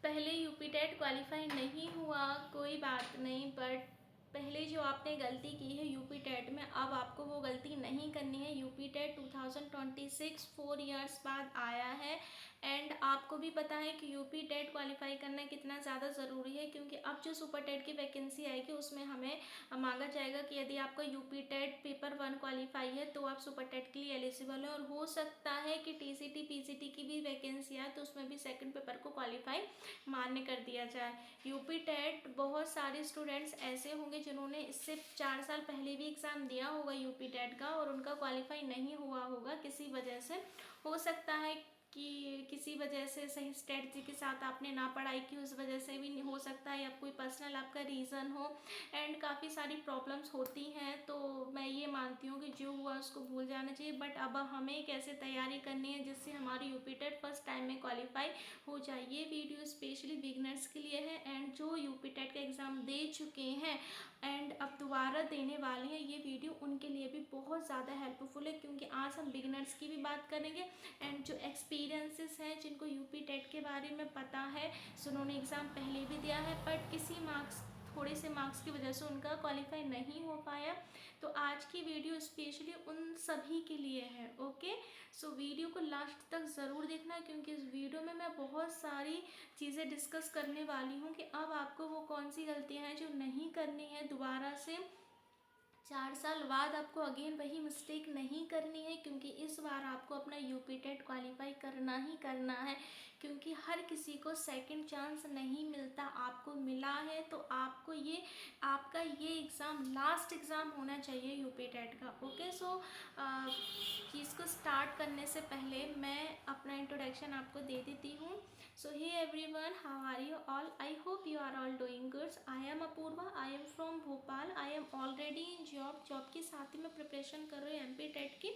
पहले UP TET qualify नहीं हुआ कोई बात नहीं, बट पहले जो आपने गलती की है यूपी टेट में, अब आपको वो गलती नहीं करनी है। यूपी टेट 2026 4 इयर्स बाद आया है एंड आपको भी पता है कि यूपी टेट क्वालिफाई करना कितना ज़्यादा ज़रूरी है, क्योंकि अब जो सुपर टेट की वैकेंसी आएगी उसमें हमें मांगा जाएगा कि यदि आपका यूपी टेट पेपर 1 क्वालिफाई है तो आप सुपर टेट के लिए एलिजिबल है। और हो सकता है कि टीसीटी पीसीटी की भी वैकेंसी आए तो उसमें भी सेकंड पेपर को क्वालिफाई मान्य कर दिया जाए। यूपी टेट बहुत सारे स्टूडेंट्स ऐसे होंगे जिन्होंने इससे 4 साल पहले भी एग्ज़ाम दिया होगा यूपी टेट का और उनका क्वालिफाई नहीं हुआ होगा किसी वजह से। हो सकता है कि किसी वजह से सही स्ट्रेटजी के साथ आपने ना पढ़ाई की, उस वजह से भी हो सकता है, या कोई पर्सनल आपका रीज़न हो एंड काफ़ी सारी प्रॉब्लम्स होती हैं। तो मैं ये मानती हूँ कि जो हुआ उसको भूल जाना चाहिए, बट अब हमें कैसे तैयारी करनी है जिससे हमारी यूपी टेट फर्स्ट टाइम में क्वालिफाई हो जाए। ये वीडियो स्पेशली बिगनर्स के लिए है एंड जो यूपी टेट का एग्ज़ाम दे चुके हैं एंड अब दोबारा देने वाले हैं, ये वीडियो उनके लिए भी बहुत ज़्यादा हेल्पफुल है, क्योंकि आज हम बिगनर्स की भी बात करेंगे एंड जो एक्सपीरियंसेस हैं, जिनको यूपी टेट के बारे में पता है, जिन्होंने एग्ज़ाम पहले भी दिया है बट किसी थोड़े से मार्क्स की वजह से उनका क्वालिफाई नहीं हो पाया, तो आज की वीडियो स्पेशली उन सभी के लिए है। ओके, सो वीडियो को लास्ट तक ज़रूर देखना, क्योंकि इस वीडियो में मैं बहुत सारी चीज़ें डिस्कस करने वाली हूँ कि अब आपको वो कौन सी गलतियाँ हैं जो नहीं करनी है दोबारा से। 4 साल बाद आपको अगेन वही मिस्टेक नहीं करनी है, क्योंकि इस बार आपको अपना यूपी टेट क्वालिफाई करना ही करना है, क्योंकि हर किसी को सेकंड चांस नहीं मिलता। आपको मिला है तो आपको आपका ये एग्ज़ाम लास्ट एग्ज़ाम होना चाहिए यूपी टेट का। ओके, सो चीज़ को स्टार्ट करने से पहले मैं अपना इंट्रोडक्शन आपको दे देती हूँ। So hey everyone, how are you all? I hope you are all doing good. I am Apoorva, I am from Bhopal. I am already in job के साथ ही मैं प्रिपरेशन कर रही हूँ एमपी टेट की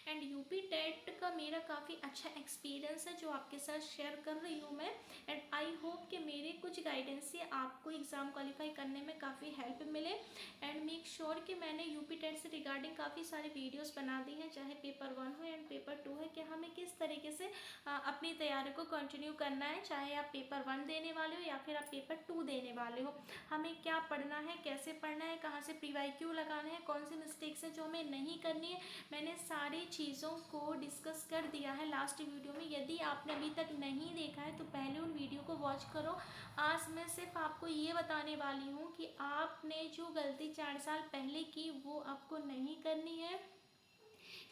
एंड यूपी टेट का मेरा काफ़ी अच्छा एक्सपीरियंस है जो आपके साथ शेयर कर रही हूँ मैं। एंड आई होप कि मेरे कुछ गाइडेंस से आपको एग्ज़ाम क्वालिफाई करने में काफ़ी हेल्प मिले एंड मेक श्योर कि मैंने यूपी टेट से रिगार्डिंग काफ़ी सारी वीडियोस बना दी हैं, चाहे पेपर 1 हो एंड पेपर 2 है, कि हमें किस तरीके से अपनी तैयारी को कंटिन्यू करना है, चाहे आप पेपर 1 देने वाले हो या फिर आप पेपर 2 देने वाले हो। हमें क्या पढ़ना है, कैसे पढ़ना है, कहाँ से प्रीवाईक्यू लगाना है, कौन सी मिस्टेक्स है जो हमें नहीं करनी है, मैंने सारी चीज़ों को डिस्कस कर दिया है लास्ट वीडियो में। यदि आपने अभी तक नहीं देखा है तो पहले उन वीडियो को वॉच करो। आज मैं सिर्फ आपको ये बताने वाली हूँ कि आपने जो गलती 4 साल पहले की वो आपको नहीं करनी है।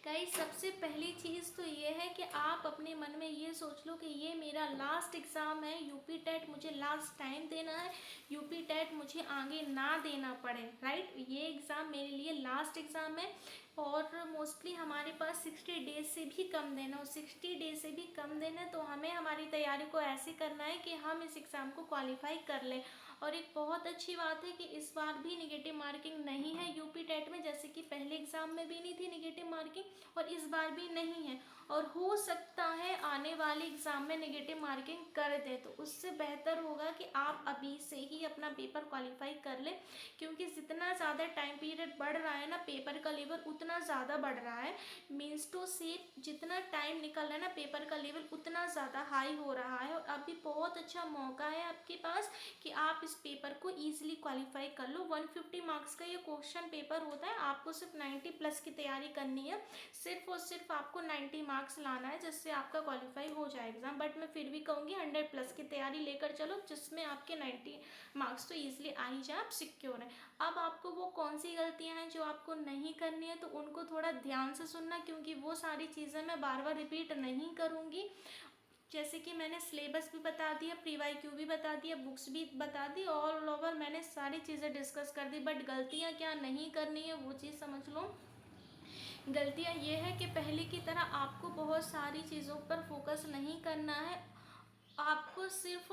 गाइस, सबसे पहली चीज़ तो ये है कि आप अपने मन में ये सोच लो कि ये मेरा लास्ट एग्ज़ाम है, यूपी टेट मुझे लास्ट टाइम देना है, यूपी टेट मुझे आगे ना देना पड़े। राइट, ये एग्ज़ाम मेरे लिए लास्ट एग्ज़ाम है और मोस्टली हमारे पास 60 डेज से भी कम देना हो, 60 डेज से भी कम देना है, तो हमें हमारी तैयारी को ऐसे करना है कि हम इस एग्ज़ाम को क्वालिफाई कर लें। और एक बहुत अच्छी बात है कि इस बार भी नेगेटिव मार्किंग नहीं है यूपी टेट में, जैसे कि पहले एग्ज़ाम में भी नहीं थी नेगेटिव मार्किंग और इस बार भी नहीं है। और हो सकता है आने वाले एग्ज़ाम में नेगेटिव मार्किंग कर दे, तो उससे बेहतर होगा कि आप अभी से ही अपना पेपर क्वालिफाई कर लें, क्योंकि जितना ज़्यादा टाइम पीरियड बढ़ रहा है ना, पेपर का लेवल उतना ज़्यादा बढ़ रहा है। मीन्स टू से जितना टाइम निकल रहा है ना, पेपर का लेवल उतना ज़्यादा हाई हो रहा है। और अभी बहुत अच्छा मौका है आपके पास कि आप इस पेपर को ईजिली क्वालिफाई कर लो। 150 मार्क्स का ये क्वेश्चन पेपर होता है, आपको सिर्फ 90 प्लस की तैयारी करनी है, सिर्फ और सिर्फ आपको 90 मार्क्स लाना है जिससे आपका क्वालिफाई हो जाए एग्ज़ाम। बट मैं फिर भी कहूँगी 100 प्लस की तैयारी लेकर चलो, जिसमें आपके 90 मार्क्स तो ईजिली आ ही जाए, आप सिक्योर हैं। अब आपको वो कौन सी गलतियाँ हैं जो आपको नहीं करनी है, तो उनको थोड़ा ध्यान से सुनना, क्योंकि वो सारी चीज़ें मैं बार बार रिपीट नहीं करूँगी। जैसे कि मैंने सिलेबस भी बता दिया, प्रीवाईक्यू भी बता दिया, बुक्स भी बता दी, ऑल ओवर मैंने सारी चीज़ें डिस्कस कर दी। बट गलतियाँ क्या नहीं करनी है वो चीज़ समझ लो। गलतियाँ ये है कि पहले की तरह आपको बहुत सारी चीज़ों पर फोकस नहीं करना है, आपको सिर्फ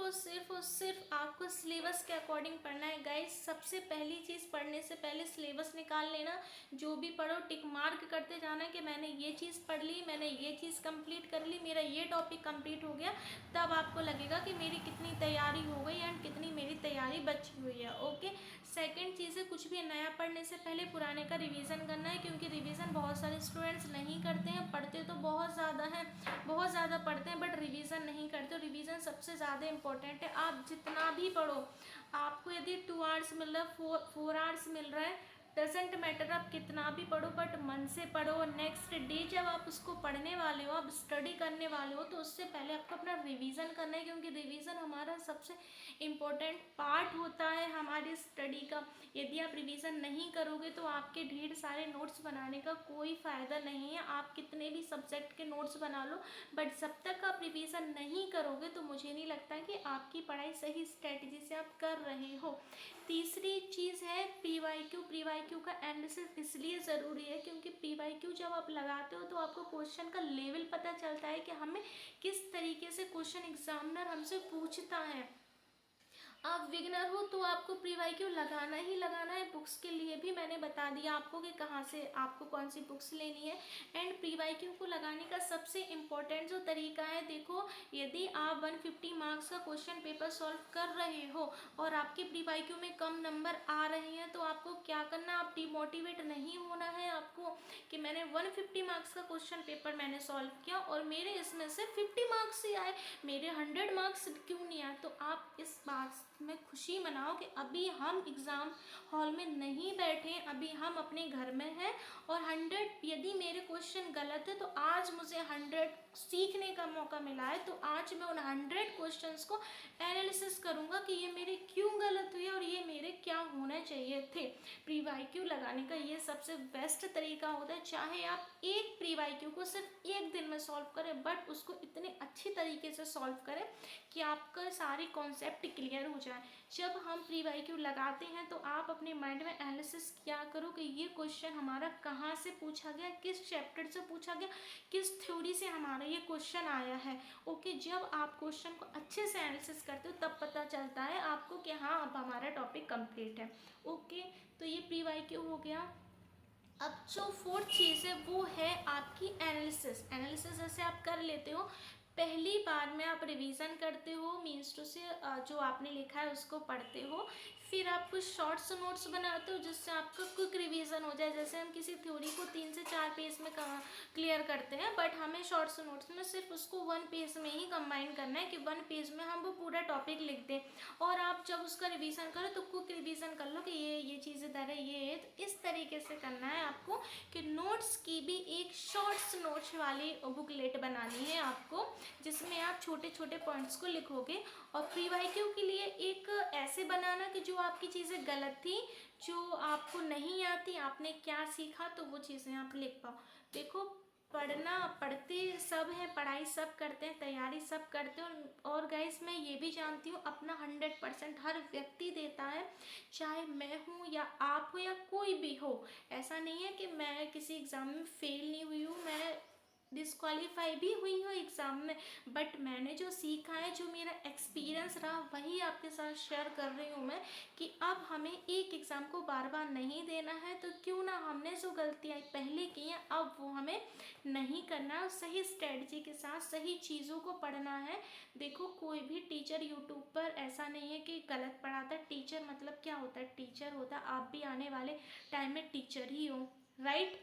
आपको सिलेबस के अकॉर्डिंग पढ़ना है। गाइस, सबसे पहली चीज़, पढ़ने से पहले सिलेबस निकाल लेना, जो भी पढ़ो टिक मार्क करते जाना कि मैंने ये चीज़ पढ़ ली, मैंने ये चीज़ कंप्लीट कर ली, मेरा ये टॉपिक कंप्लीट हो गया, तब आपको लगेगा कि मेरी कितनी तैयारी हो गई एंड कितनी मेरी तैयारी बची हुई है। ओके, सेकंड चीज़ है, कुछ भी नया पढ़ने से पहले पुराने का रिवीजन करना है, क्योंकि रिवीजन बहुत सारे स्टूडेंट्स नहीं करते हैं। पढ़ते तो बहुत ज़्यादा हैं, बहुत ज़्यादा पढ़ते हैं, बट रिवीजन नहीं करते। रिवीजन सबसे ज़्यादा इंपॉर्टेंट है। आप जितना भी पढ़ो, आपको यदि 2 आवर्स मिल रहा है, 4 आवर्स मिल रहा है, डजेंट मैटर आप कितना भी पढ़ो, बट मन से पढ़ो। नेक्स्ट डे जब आप उसको पढ़ने वाले हो, आप स्टडी करने वाले हो, तो उससे पहले आपको अपना रिवीजन करना है, क्योंकि रिवीजन हमारा सबसे इम्पोर्टेंट पार्ट होता है हमारी स्टडी का। यदि आप रिवीजन नहीं करोगे तो आपके ढेर सारे नोट्स बनाने का कोई फ़ायदा नहीं है। आप कितने भी सब्जेक्ट के नोट्स बना लो, बट जब तक आप रिवीजन नहीं करोगे तो मुझे नहीं लगता कि आपकी पढ़ाई सही स्ट्रेटजी से आप कर रहे हो। तीसरी चीज़ है पीवाईक्यू। पीवाईक्यू का एनालिसिस इसलिए ज़रूरी है क्योंकि पीवाईक्यू जब आप लगाते हो तो आपको क्वेश्चन का लेवल पता चलता है कि हमें किस तरीके से क्वेश्चन एग्जामिनर हमसे पूछता है। आप बिगिनर हो तो आपको प्रीवाईक्यू लगाना ही लगाना है। बुक्स के लिए भी मैंने बता दिया आपको कि कहाँ से आपको कौन सी बुक्स लेनी है। एंड प्रीवाईक्यू को लगाने का सबसे इम्पोर्टेंट जो तरीका है, देखो यदि आप 150 मार्क्स का क्वेश्चन पेपर सॉल्व कर रहे हो और आपके प्रीवाईक्यू में कम नंबर आ रहे हैं, तो आपको क्या करना, आप डिमोटिवेट नहीं होना है आपको कि मैंने 150 मार्क्स का क्वेश्चन पेपर मैंने सॉल्व किया और मेरे इसमें से 50 मार्क्स ही आए, मेरे 100 मार्क्स क्यों नहीं आए। तो आप इस बात में खुशी मनाओ कि अभी हम एग्ज़ाम हॉल में नहीं बैठे, अभी हम अपने घर में हैं और 100 यदि मेरे क्वेश्चन गलत है तो आज मुझे 100 सीखने का मौका मिला है, तो आज मैं उन 100 क्वेश्चंस को एनालिसिस करूँगा कि ये मेरे क्यों गलत हुए और ये मेरे क्या होने चाहिए थे। प्रीवाईक्यू लगाने का ये सबसे बेस्ट तरीका होता है। चाहे आप एक प्रीवाईक्यू को सिर्फ एक दिन में सॉल्व करें, बट उसको इतने अच्छी तरीके से सॉल्व करें कि आपका सारे कॉन्सेप्ट क्लियर हो जाए। जब हम प्रीवाईक्यू लगाते हैं तो आप अपने माइंड में एनालिसिस किया करो कि ये क्वेश्चन हमारा कहाँ से पूछा गया, किस चैप्टर से पूछा गया, किस थ्योरी से हमारा ये क्वेश्चन आया है। ओके, जब आप क्वेश्चन को अच्छे से एनालिसिस करते हो तब पता चलता है आपको कि हाँ अब हमारा टॉपिक कंप्लीट है। ओके, तो ये प्रीवाईक्यू हो गया। अब जो फोर्थ चीज़ है वो है आपकी एनालिसिस। एनालिसिस जैसे आप कर लेते हो, पहली बार में आप रिवीजन करते हो, मीन्स टू से जो आपने लिखा है उसको पढ़ते हो, फिर आप कुछ शॉर्ट्स नोट्स बनाते हो जिससे आपका क्विक रिवीजन हो जाए। जैसे हम किसी थ्योरी को 3 से 4 पेज में क्लियर करते हैं, बट हमें शॉर्ट्स नोट्स में सिर्फ उसको 1 पेज में ही कंबाइन करना है कि 1 पेज में हम वो पूरा टॉपिक लिख दें। और आप जब उसका रिवीजन करो तो क्विक रिवीजन कर लो कि ये चीज़ इधर है, ये है। तो इस तरीके से करना है आपको कि नोट्स की भी एक शॉर्ट्स नोट्स वाली बुकलेट बनानी है आपको, जिसमें आप छोटे छोटे पॉइंट्स को लिखोगे। और प्रीवाईक्यू के लिए एक ऐसे बनाना कि जो आपकी चीज़ें गलत थी, जो आपको नहीं आती, आपने क्या सीखा, तो वो चीज़ें आप लिख पाओ। देखो, पढ़ना पढ़ते सब हैं, पढ़ाई सब करते हैं, तैयारी सब करते हैं। और गाइस मैं ये भी जानती हूँ अपना 100% हर व्यक्ति देता है, चाहे मैं हूँ या आप हो या कोई भी हो। ऐसा नहीं है कि मैं किसी एग्ज़ाम में फेल नहीं हुई हूँ, मैं डिस्क्वालीफाई भी हुई हूँ एग्ज़ाम में, बट मैंने जो सीखा है, जो मेरा एक्सपीरियंस रहा, वही आपके साथ शेयर कर रही हूँ मैं कि अब हमें एक एग्ज़ाम को बार बार नहीं देना है, तो क्यों ना हमने जो गलतियाँ पहले की हैं अब वो हमें नहीं करना है। सही स्ट्रेटजी के साथ सही चीज़ों को पढ़ना है। देखो, कोई भी टीचर यूट्यूब पर ऐसा नहीं है कि गलत पढ़ाता है। टीचर मतलब क्या होता है, टीचर होता है आप भी आने वाले टाइम में टीचर ही हो, राइट।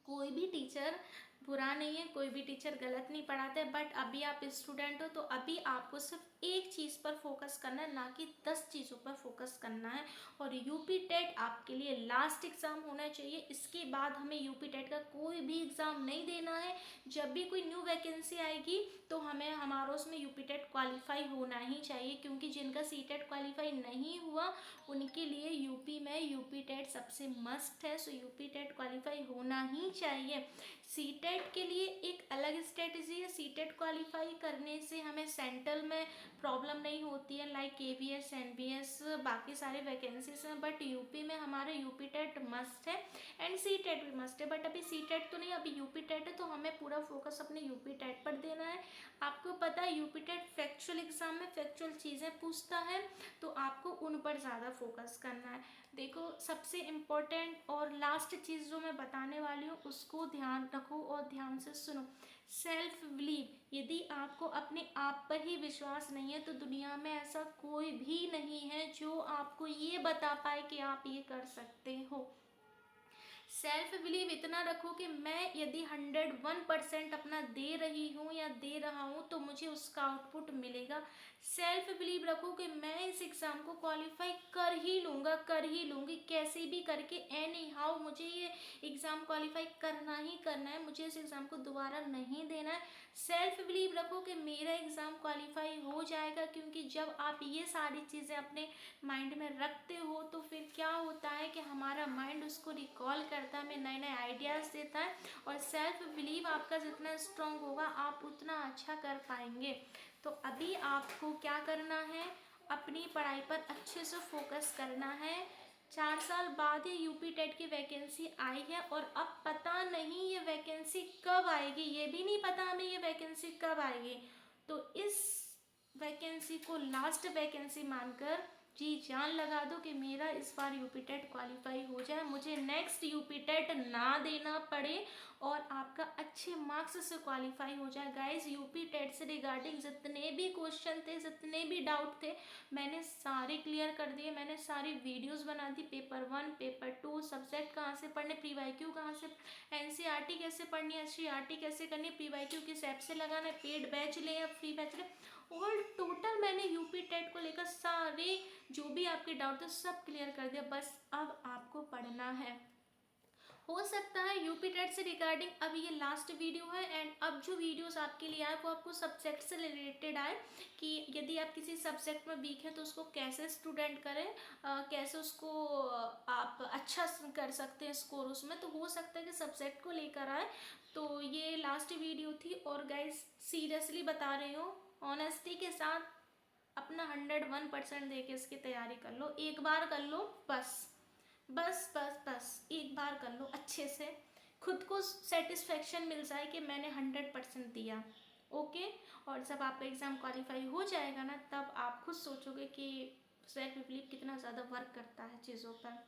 कोई भी टीचर बुरा नहीं है, कोई भी टीचर गलत नहीं पढ़ाता है, बट अभी आप स्टूडेंट हो तो अभी आपको सिर्फ एक चीज़ पर फोकस करना है, ना कि 10 चीज़ों पर फोकस करना है। और यूपी टेट आपके लिए लास्ट एग्ज़ाम होना चाहिए। इसके बाद हमें यूपी टेट का कोई भी एग्ज़ाम नहीं देना है। जब भी कोई न्यू वैकेंसी आएगी तो हमें हमारा उसमें यूपी टेट क्वालिफाई होना ही चाहिए, क्योंकि जिनका सी टेट क्वालिफाई नहीं हुआ उनके लिए यूपी में यूपी टेट सबसे मस्ट है। सो यूपी टेट क्वालिफाई होना ही चाहिए। सीटेट के लिए एक अलग स्ट्रेटजी है। सीटेट क्वालिफाई करने से हमें सेंट्रल में प्रॉब्लम नहीं होती है, लाइक केवीएस, एनबीएस, बाकी सारे वैकेंसीज हैं, बट यूपी में हमारे यूपी टेट मस्ट है एंड सीटेट भी मस्ट है। बट अभी सीटेट तो नहीं, अभी यूपी टेट है, तो हमें पूरा फोकस अपने यूपी टेट पर देना है। आपको पता है यूपी टेट फैक्चुअल एग्जाम में फैक्चुअल चीज़ें पूछता है, तो आपको उन पर ज़्यादा फोकस करना है। देखो, सबसे इम्पोर्टेंट और लास्ट चीज़ जो मैं बताने वाली हूँ उसको ध्यान रखो और ध्यान से सुनो। सेल्फ बिलीव, यदि आपको अपने आप पर ही विश्वास नहीं है तो दुनिया में ऐसा कोई भी नहीं है जो आपको ये बता पाए कि आप ये कर सकते हो। सेल्फ बिलीव इतना रखो कि मैं यदि 101% अपना दे रही हूँ या दे रहा हूँ तो मुझे उसका आउटपुट मिलेगा। सेल्फ बिलीव रखो कि मैं इस एग्ज़ाम को क्वालिफाई कर ही लूँगा, कर ही लूँगी, कैसे भी करके एनी हाउ मुझे ये एग्ज़ाम क्वालिफाई करना ही करना है, मुझे इस एग्ज़ाम को दोबारा नहीं देना है। सेल्फ बिलीव रखो कि मेरा एग्ज़ाम क्वालिफाई हो जाएगा, क्योंकि जब आप ये सारी चीज़ें अपने माइंड में रखते हो तो फिर क्या होता है कि हमारा माइंड उसको रिकॉल करता है, हमें नए नए आइडियाज़ देता है, और सेल्फ बिलीव आपका जितना स्ट्रांग होगा आप उतना अच्छा कर पाएंगे। तो अभी आपको क्या करना है, अपनी पढ़ाई पर अच्छे से फोकस करना है। 4 साल बाद ये यूपी टेट की वैकेंसी आई है और अब पता नहीं ये वैकेंसी कब आएगी, ये भी नहीं पता हमें ये वैकेंसी कब आएगी। तो इस वैकेंसी को लास्ट वैकेंसी मानकर जी जान लगा दो कि मेरा इस बार यूपी टेट क्वालिफाई हो जाए, मुझे नेक्स्ट यूपी टेट ना देना पड़े और आपका अच्छे मार्क्स से क्वालिफाई हो जाए। गाइस, यूपी टेट से रिगार्डिंग जितने भी क्वेश्चन थे, जितने भी डाउट थे, मैंने सारे क्लियर कर दिए। मैंने सारी वीडियोस बना दी, पेपर 1, पेपर 2, सब्जेक्ट कहाँ से पढ़ने, प्री वाई क्यू कहाँ से, एनसीईआरटी कैसे पढ़नी है, एससीईआरटी कैसे करनी, प्री वाई क्यू किस ऐप से लगाना है, पेड बैच ले या फ्री बैच ले, और टोटल मैंने यूपी टेट को लेकर सारे जो भी आपके डाउट थे सब क्लियर कर दिया। बस अब आपको पढ़ना है। हो सकता है यूपी टेट से रिगार्डिंग अब ये लास्ट वीडियो है, एंड अब जो वीडियोस आपके लिए आए वो आपको सब्जेक्ट से रिलेटेड आए कि यदि आप किसी सब्जेक्ट में वीक है तो उसको कैसे स्टूडेंट करें, कैसे उसको आप अच्छा कर सकते हैं स्कोर उसमें। तो हो सकता है कि सब्जेक्ट को लेकर आए। तो ये लास्ट वीडियो थी, और गाइज सीरियसली बता रही हूँ, ऑनेस्टी के साथ अपना 101% दे के इसकी तैयारी कर लो, एक बार कर लो, बस बस बस बस एक बार कर लो अच्छे से, खुद को सेटिस्फेक्शन मिल जाए कि मैंने 100% दिया। ओके। और जब आपका एग्ज़ाम क्वालिफाई हो जाएगा ना, तब आप खुद सोचोगे कि सेल्फ बिलीव कितना ज़्यादा वर्क करता है चीज़ों पर।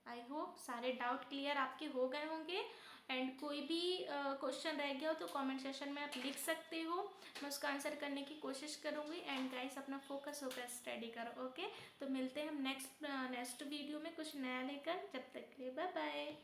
आई होप सारे डाउट क्लियर आपके हो गए होंगे, एंड कोई भी क्वेश्चन रह गया हो तो कमेंट सेशन में आप लिख सकते हो, मैं उसका आंसर करने की कोशिश करूँगी। एंड गाइस, अपना फोकस होकर स्टडी करो। ओके, तो मिलते हैं हम नेक्स्ट वीडियो में कुछ नया लेकर। जब तक के लिए बाय बाय।